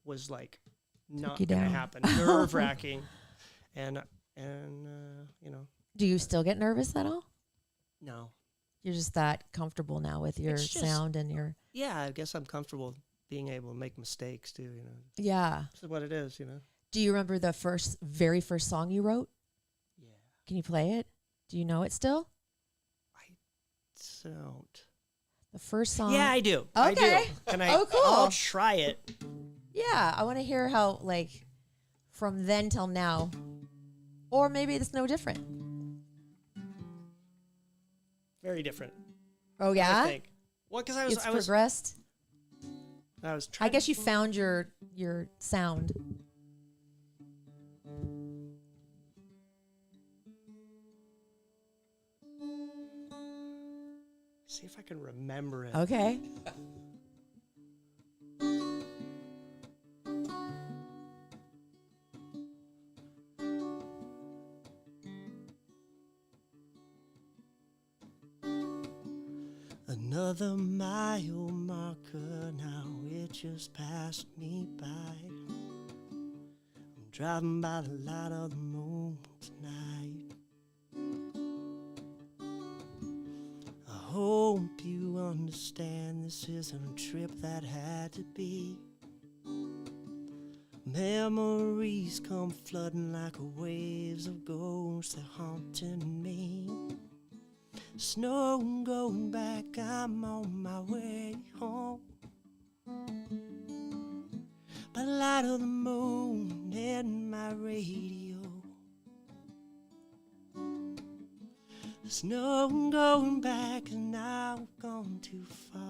was like not you going to down. happen. Nerve-wracking. And Do you still get nervous at all? no. You're just that comfortable now with your It's just- sound and your Yeah, I guess I'm comfortable being able to make mistakes too, yeah. This is what it is, Do you remember the very first song you wrote? Yeah. Can you play it? Do you know it still? I don't. The first song. Yeah, I do. I Okay. do. Can I? Oh, cool. I'll try it. Yeah, I want to hear how like from then till now, or maybe it's no different. Very different. Oh I yeah, think. Well, because I it's was progressed. I trying. guess you found your sound. See if I can remember it. Okay. Another mile marker now, it just passed me by. I'm driving by the light of the moon tonight. I hope you understand this isn't a trip that had to be. Memories come flooding like waves of ghosts, they're haunting me. Snow going back, I'm on my way home. By the light of the moon and my radio. Snow going back, and now I've gone too far.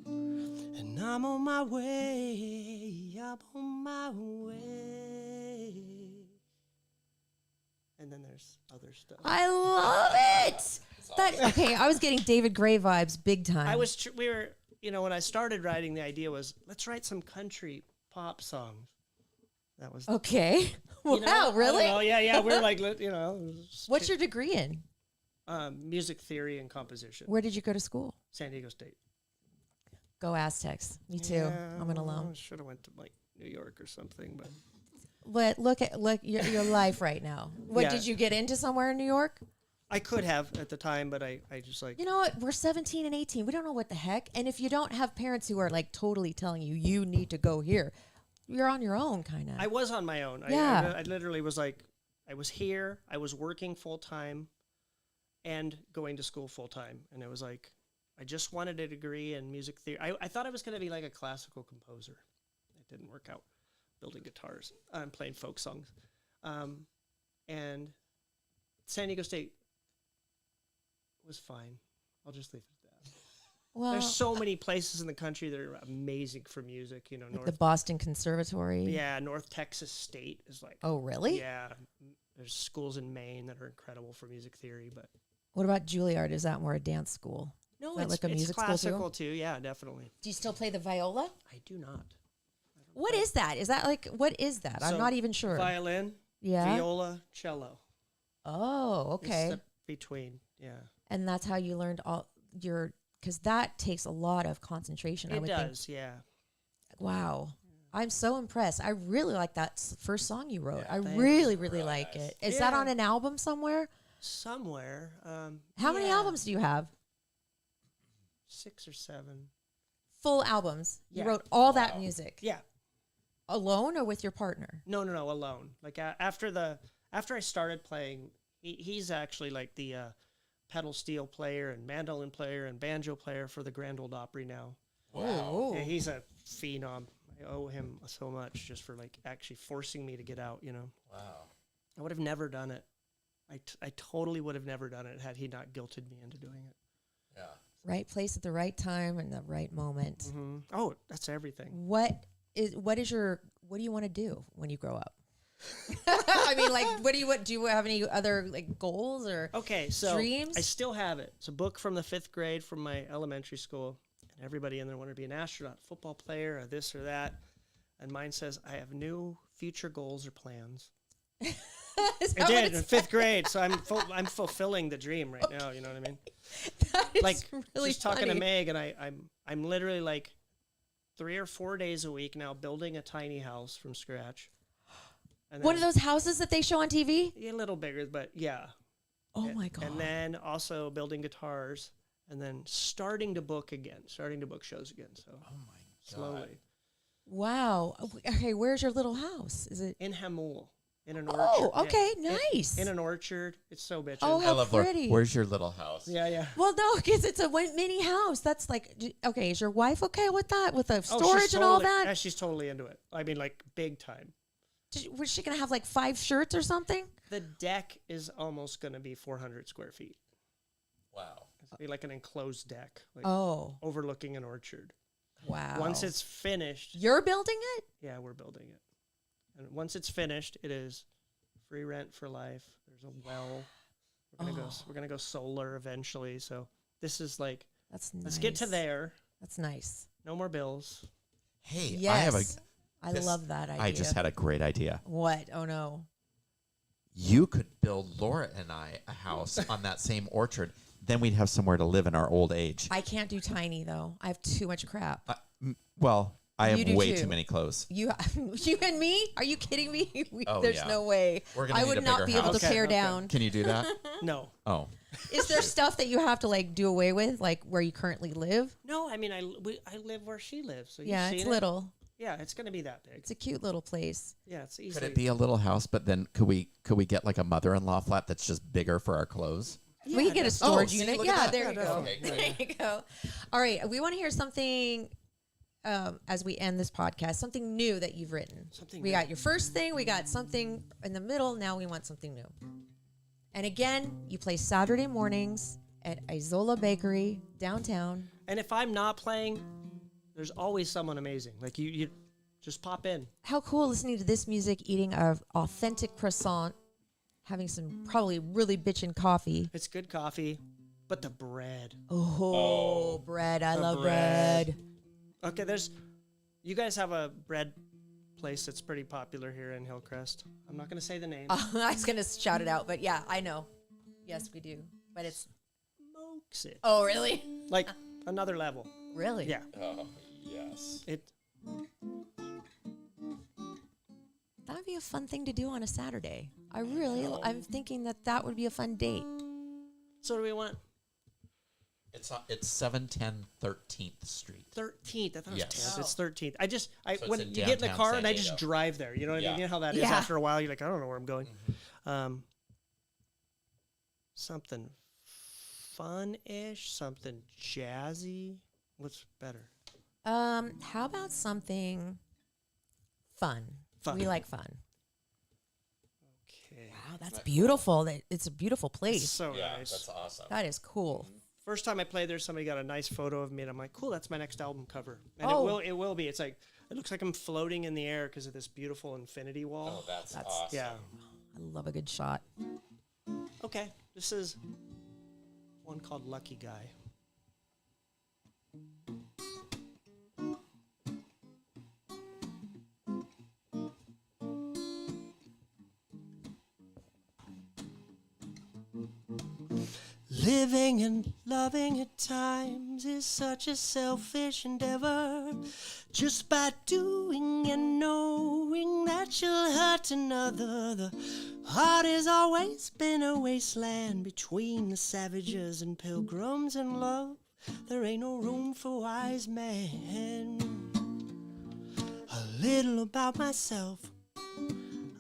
And I'm on my way, I'm on my way. And then there's other stuff. I love it. Okay, I was getting David Gray vibes big time. We were, when I started writing, the idea was, let's write some country pop songs. That was Okay. Wow, I don't really? know, yeah. We're like, What's your degree in? music theory and composition. Where did you go to school? San Diego State. Go Aztecs. Me too. I'm an alum. Should have went to like New York or something, but But look your life right now. What Yeah. did you get into somewhere in New York? I could have at the time, but I just like You know what? We're 17 and 18. We don't know what the heck. And if you don't have parents who are like totally telling you need to go here, you're on your own kind of. I was on my own. Yeah. I literally was like, I was here, I was working full time and going to school full time. And it was like, I just wanted a degree in music theory. I thought I was going to be like a classical composer. It didn't work out. Building guitars and playing folk songs. And San Diego State was fine. I'll just leave it at that. Well, There's so many places in the country that are amazing for music. like the Boston Conservatory. Yeah, North Texas State is like. Oh, really? Yeah, there's schools in Maine that are incredible for music theory, but What about Juilliard? Is that more a dance school? no, Is that it's, like a it's music school too? classical too. Yeah, definitely. Do you still play the viola? I do not. What is that? Is that like what is that? I'm So, not even sure. Violin, Yeah. viola, cello. Oh, It's okay. the between, yeah. And that's how you learned all your because that takes a lot of concentration. I It would does, yeah. think. Wow. I'm so impressed. I really like that first song you wrote. I thanks. really, really like it. Is that Yeah. on an album somewhere? Somewhere. How many yeah, albums do you have? 6 or 7. Full albums. Yeah. You wrote all that music Yeah. alone or with your partner? No, alone. Like after I started playing, he's actually like the pedal steel player and mandolin player and banjo player for the Grand Ole Opry now. Wow. Yeah, he's a phenom. I owe him so much just for like actually forcing me to get out, Wow. I would have never done it. I totally would have never done it had he not guilted me into doing it. Yeah. Right place at the right time and the right moment. Mm-hmm. Oh, that's everything. What do you want to do when you grow up? I mean, like, do you have any other like goals or Okay, so dreams? I still have it. It's a book from the 5th grade from my elementary school, and everybody in there wanted to be an astronaut, football player, or this or that. And mine says, I have no future goals or plans. Is I that what did it in 5th grade, so I'm fulfilling the dream right now. You know what I mean? That is Like really just talking to funny. Meg, and I'm literally like 3 or 4 days a week now building a tiny house from scratch. And One then- of those houses that they show on TV? Yeah, a little bigger, but yeah. Oh my god. And then also building guitars, and then starting to book shows again. So Oh my God. slowly Wow. Okay, where's your little house? Is it? in Hamul, in an orchard. Oh, yeah. okay, In- nice. In an orchard. It's so bitchin'. Oh, I how love Laura. pretty. Where's your little house? Yeah, yeah. Well, no, because it's a mini house. That's like, okay, is your wife okay with that? With the Oh, she's storage and all totally- that? Yeah, she's totally into it. I mean, like big time. Was she going to have like 5 shirts or something? The deck is almost going to be 400 square feet. Wow. It's gonna be like an enclosed deck, like Oh, overlooking an orchard. wow. Once it's finished, You're building it? yeah, we're building it. And once it's finished, it is free rent for life. There's a well. We're gonna go solar eventually. So this is like, That's nice. let's get to there. That's nice. No more bills. Hey, Yes. I have a. I this- love that idea. I just had a great idea. What? Oh, no. You could build Laura and I a house on that same orchard. Then we'd have somewhere to live in our old age. I can't do tiny, though. I have too much crap. Well, I You have do way too. too many clothes. You and me? Are you kidding me? Oh, There's yeah. no way. We're gonna I need would a not bigger be able house. to Okay, tear okay. down. Can you do that? No, Oh, Is there stuff that you have to like do away with, like where you currently live? no. I mean, I live where she lives. So you've Yeah, seen it's it. little. Yeah, it's gonna be that big. It's a cute little place. Yeah, it's could easily. it be a little house? But then could we get like a mother-in-law flat that's just bigger for our clothes? We can get a that's- storage see, unit. look at Yeah, that. there Yeah, you go. definitely. There you go. All right, we want to hear something as we end this podcast. Something new that you've written. Something We new. got your first thing. We got something in the middle. Now we want something new. And again, you play Saturday mornings at Isola Bakery downtown. And if I'm not playing, there's always someone amazing. Like you just pop in. How cool listening to this music, eating a authentic croissant, having some probably really bitchin' coffee. It's good coffee, but the bread. Oh, bread. I The love bread. bread. Okay, you guys have a bread place that's pretty popular here in Hillcrest. I'm not going to say the name. I was going to shout it out, but yeah, I know. Yes, we do. But it's. Smokes it. Oh, really? Like another level. Really? Yeah. Oh, yes. That would be a fun thing to do on a Saturday. I'm thinking that would be a fun date. So what do we want? It's 710 13th Street. 13th. I thought it was Yes. 10th. It's 13th. So when it's in you get in the downtown car San and I just Diego. drive there. You know what I Yeah. mean? You know how that is Yeah. after a while. You're like, I don't know where I'm going. Something fun-ish, something jazzy. What's better? How about something fun? Fun. We like fun. Okay. Wow, that's beautiful. It's a beautiful It's place. so nice. awesome. That is cool. First time I played there, somebody got a nice photo of me, and I'm like, cool, that's my next album cover. And Oh. it will be. It's like, it looks like I'm floating in the air because of this beautiful infinity wall. Oh, that's That's- awesome. Yeah. I love a good shot. Okay. This is one called Lucky Guy. Living and loving at times is such a selfish endeavor. Just by doing and knowing that you'll hurt another. The heart has always been a wasteland between the savages and pilgrims in love. There ain't no room for wise men. A little about myself.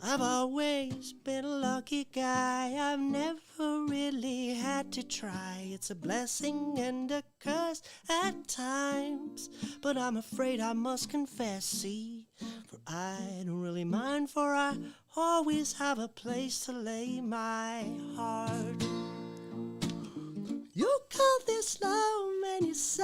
I've always been a lucky guy. I've never really had to try. It's a blessing and a curse at times. But I'm afraid I must confess, see, for I don't really mind, for I always have a place to lay my heart. You call this love and you say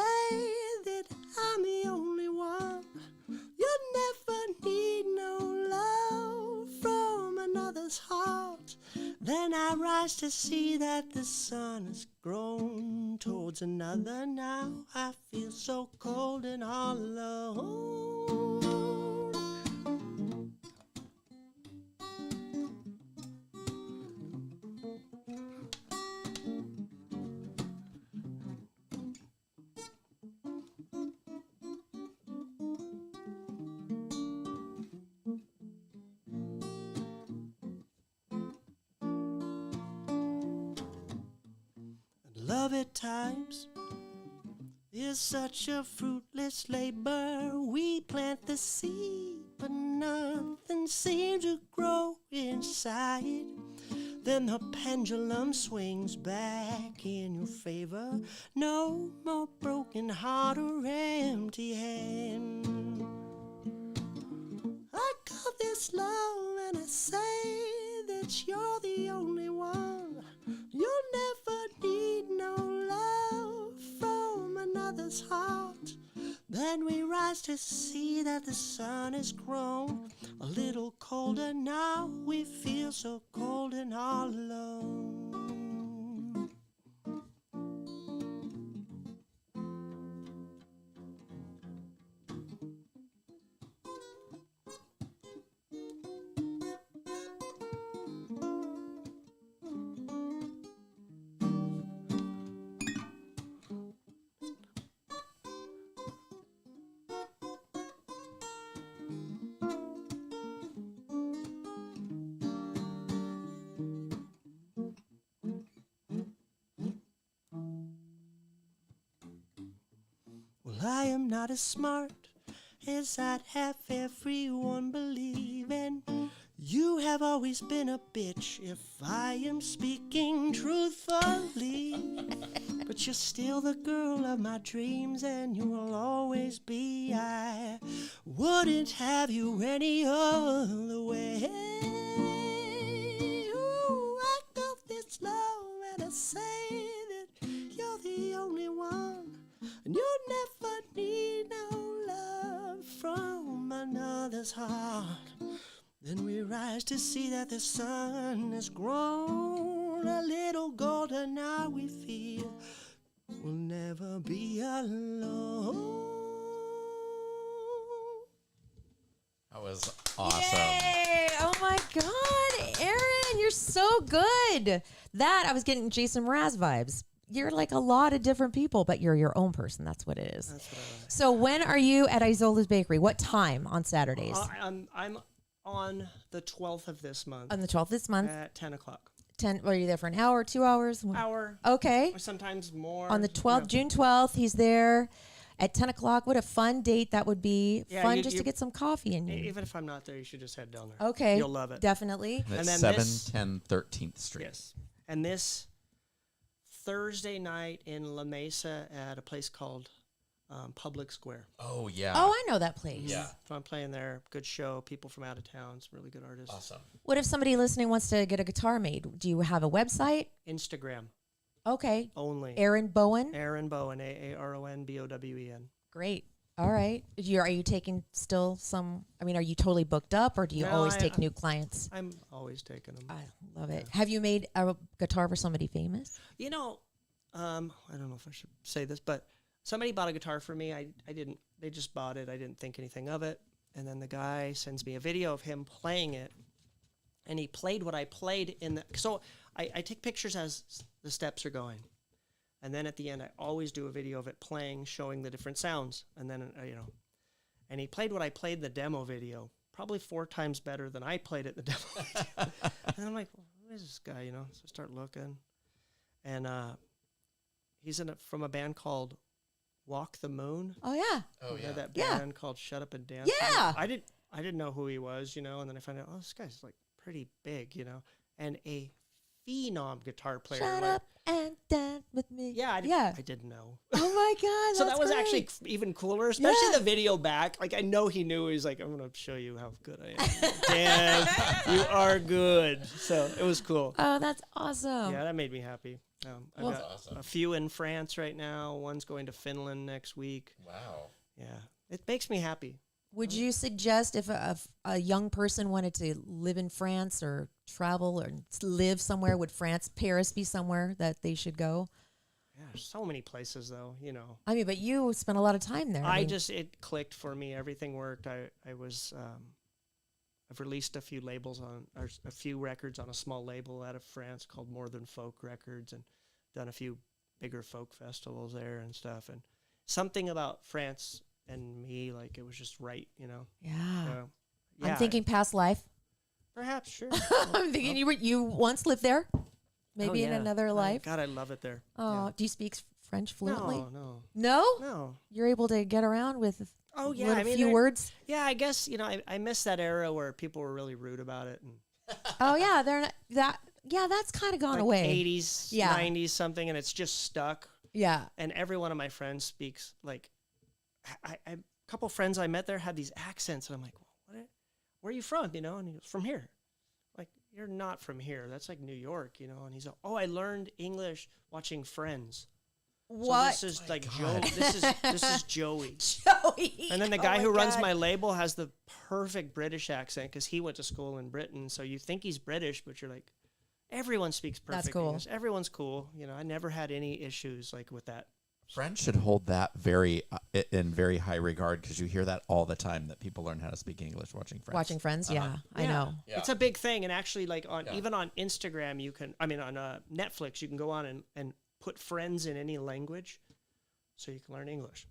that I'm the only one. You never need no love from another's heart. Then I rise to see that the sun has grown towards another. Now I feel so cold and all alone. Love at times is such a fruitless labor. We plant the seed, but nothing seems to grow inside. Then the pendulum swings back in your favor. No more broken heart or empty hand. I call this love and I say that you're the only one. You'll never need no love from another's heart. Then we rise to see that the sun has grown a little colder. Now we feel so cold and all alone. Well, I am not as smart as I'd have everyone believe, and you have always been a bitch if I am speaking truthfully. But you're still the girl of my dreams, and you will always be. I wouldn't have you any other way. Ooh, I got this love, and I say that you're the only one. And you never need no love from another's heart. Then we rise to see that the sun has grown a little golden. Now we feel we'll never be alone. That was awesome. Yay! Oh my God, Aaron, you're so good. That I was getting Jason Mraz vibes. You're like a lot of different people, but you're your own person. That's what it is. That's what I like. So when are you at Isola's Bakery? What time on Saturdays? I'm on the 12th of this month On the 12th this month. at 10 o'clock. 10. Are you there for an hour, 2 hours? Hour, Okay. or sometimes more. On the 12th, Yeah. June 12th, he's there at 10 o'clock. What a fun date that would be. Yeah, Fun you- just to you- get some coffee in you. Even if I'm not there, you should just head down there. Okay. You'll love it. Definitely. That's And then 710 13th Street. Yes. And this Thursday night in La Mesa at a place called Public Square. Oh, yeah. Oh, I know that place. Yeah. So I'm playing there. Good show. People from out of town. Some really good artists. Awesome. What if somebody listening wants to get a guitar made? Do you have a website? Instagram Okay. only. Aaron Bowen. Aaron Bowen. AARONBOWEN. Great. All right. Are you taking still some? I mean, are you totally booked up, or do you No, always I- take new clients? I'm always taking them. I love it. Have you made a guitar for somebody famous? You know, I don't know if I should say this, but somebody bought a guitar for me. I didn't. They just bought it. I didn't think anything of it. And then the guy sends me a video of him playing it, and he played what I played in the. So I take pictures as the steps are going, and then at the end I always do a video of it playing, showing the different sounds, and then and he played what I played in the demo video, probably 4 times better than I played it in the demo video. And I'm like, well, who is this guy? So I start looking, and he's from a band called Walk the Moon. Oh yeah. Oh, They yeah. had that Yeah. band called Shut Up and Dance. Yeah. I didn't know who he was, and then I found out, oh, this guy's like pretty big, and a phenom guitar player. Shut like, up and dance with me. Yeah, I didn't know. Oh my God. So that's that was great. actually even cooler, especially the video back. Like, I know he knew. He's like, I'm going to show you how good I am. Dan, you are good. So it was cool. Oh, that's awesome. Yeah, that made me happy. I've got a few in France right now. One's going to Finland next week. Wow. Yeah, it makes me happy. Would you suggest if a young person wanted to live in France or travel or live somewhere, would Paris be somewhere that they should go? Yeah, there's so many places though, you know. I mean, but you spent a lot of time there. I mean, It clicked for me. Everything worked. I've released a few a few records on a small label out of France called More Than Folk Records, and done a few bigger folk festivals there and stuff. And something about France and me, like, it was just right, you know. yeah. So, I'm thinking past life. perhaps, sure. I'm thinking you once lived there, maybe in another life. God, I love it there. Oh, Yeah. do you speak French fluently? No. No? You're able to get around with Oh yeah, a few words? Yeah, I guess, you know, I miss that era where people were really rude about it, and Oh yeah, they're not, that's kind of gone like away. 80s, Yeah. 90s something, and it's just stuck. Yeah. And every one of my friends speaks like, a couple friends I met there had these accents, and I'm like, where are you from? You know, and he goes, from here. Like, you're not from here. That's like New York, you know. And he's like, oh, I learned English watching Friends. What? So this is like Joe. This is Joey. Joey. And then the Oh guy my who runs God. my label has the perfect British accent because he went to school in Britain. So you think he's British, but you're like, everyone speaks perfect That's cool. English. Everyone's cool. You know, I never had any issues like with that. Friends should hold that in very high regard because you hear that all the time that people learn how to speak English watching Friends. Watching Friends, yeah, I Yeah. know. Yeah. It's a big thing, and actually, like even on Instagram, on Netflix, you can go on and put Friends in any language, so you can learn English.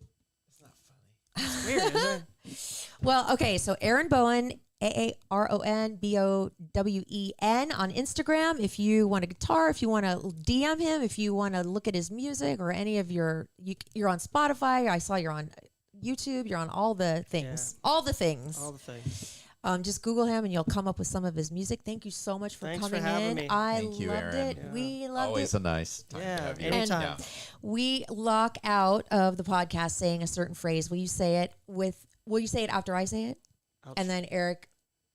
It's not funny. It's weird, isn't it? Well, okay, so Aaron Bowen, AARONBOWEN on Instagram. If you want a guitar, if you want to DM him, if you want to look at his music or any of you're on Spotify. I saw you're on YouTube. You're on all the things. Yeah. All the things. All the things. Just Google him and you'll come up with some of his music. Thank you so much for Thanks for coming having in. me. I Thank you, loved Aaron. it. Yeah. We loved Always it. a nice time Yeah, to have you. anytime. Yeah. We lock out of the podcast saying a certain phrase. Will you say it after I say it? And then Eric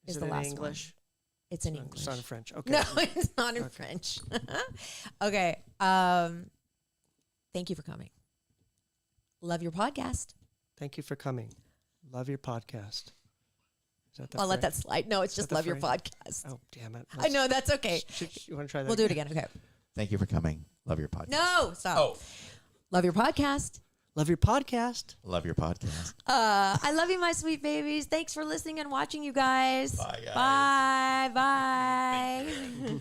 is it the in last English? one. It's in English. It's not in French. Okay. No, it's not in French. Okay. Thank you for coming. Love your podcast. Thank you for coming. Love your podcast. Is that the I'll let that phrase? slide. No, it's just the love your phrase? podcast. Oh, damn it. I know, that's okay. You want to try that? We'll do it again. Okay. Thank you for coming. Love your podcast. No, stop. Oh, Love your podcast. Love your podcast. love your podcast. I love you, my sweet babies. Thanks for listening and watching, you guys. Bye, guys. Bye. Bye.